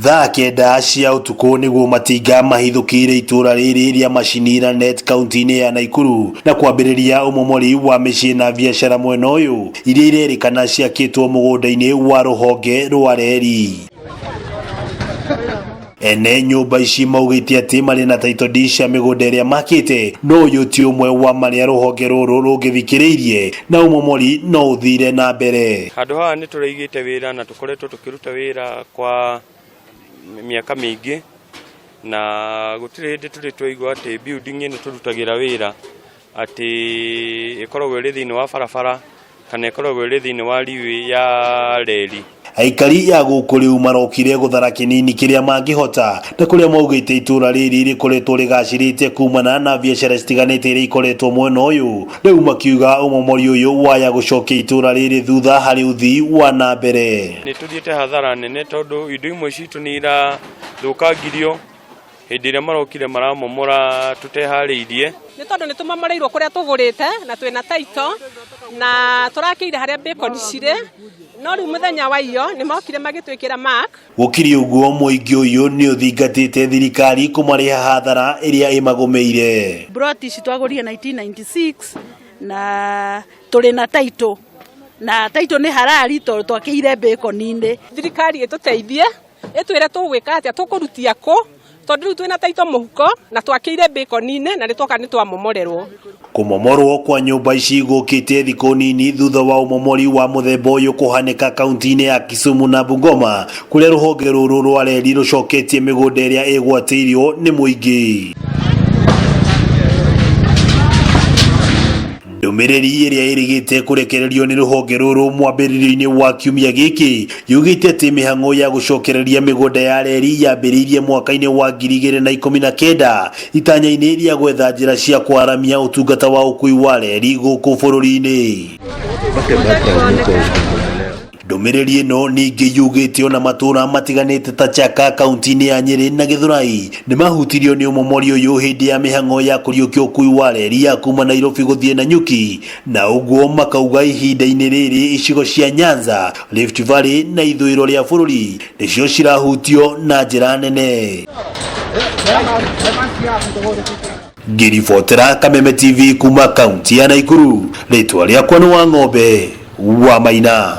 Thaa kenda cia utuku niguo matinga mahithukire itura riri ria Machinira Net kaunti-ini ya Nakuru na kwambiriria umomori wa micii na biashara mwena uyu iria irerikana ciakitwo mugunda-ini wa ruhonge rwa reri. Ene nyumba ici maugite ati mari na title deed cia migunda iria makite, no uyu ti umwe wa maria ruhonge ruru rungithikiriirie na umomori no uthire na mbere. Handu haha ni turaigite wira na tukoretwo tukiruta wira kwa miaka mingi na gutire hindi turi twaigua ati building ino turutagira wira ati ikoragwo iri thiini wa barabara kana ikoragwo iri thiini wa riwi ya reri. Aikari ya guku riu marokire guthara kinini kiria mangihota na kuria maugite itura riri rikoretwo rigacirite kumana na biashara citiganite iria ikoretwo mwena uyu. Riu makiuga umomori uyu waya gucokia itura riri thutha hari uthii wa na mbere. Ni tuthiite hathara nene tondu indo imwe citu ni ira thukangirio hindi iria marokire maramomora tutehariirie. Ni tondu ni tumomoreirwo kuria tugurite na twina title na turakiire haria bacon cire, no riu muthenya wa iyo ni mokire magitwikira mark. Gukiri uguo muingi uyu ni uthingatite thirikari kumariha hathara iria imagumeire. Broti citwagurire 1996 na turi na title ni harari tondu twakiire bacon-ini. Thirikari ituteithie itwire tugwika atia tukurutia ku tondu riu twina title muhuko na twakiire bacon-ini na nitwoka nitwamomorerwo. Kumomorwo kwa nyumba ici gukite thiku nini thutha wa umomori wa muthemba uyu kuhanika kaunti-ini ya Kisumu na Bungoma kuria ruhonge ruru rwa reri rucoketie migunda iria igwatirio ni muingi. Ndumiriri iria irigite kurekererio ni ruhonge ruru mwambiririo-ini wa kiumia giki yugite ati mihango ya gucokereria migunda ya reri yambiririe mwaka-ini wa 2019 itanya-ini ria gwetha njira cia kwaramia utungata wa ukui wa reri guku bururi-ini. Ndumiriri ino ningi yugite ona matura matiganite ta Chaka kaunti-ini ya Nyeri na Githurai ni mahutirio ni umomori uyu hindi ya mihango ya kuriukia ukui wa reri ya kuma Nairobi guthie Nanyuki, na uguo makauga ihinda-ini riri icigo cia Nyanza, Rift Valley na ithuiro ria bururi nicio cirahutio na njira nene. Ngiribotera Kameme TV kuma kaunti ya Nakuru, ritwa riakwa ni Wang'ombe wa Maina.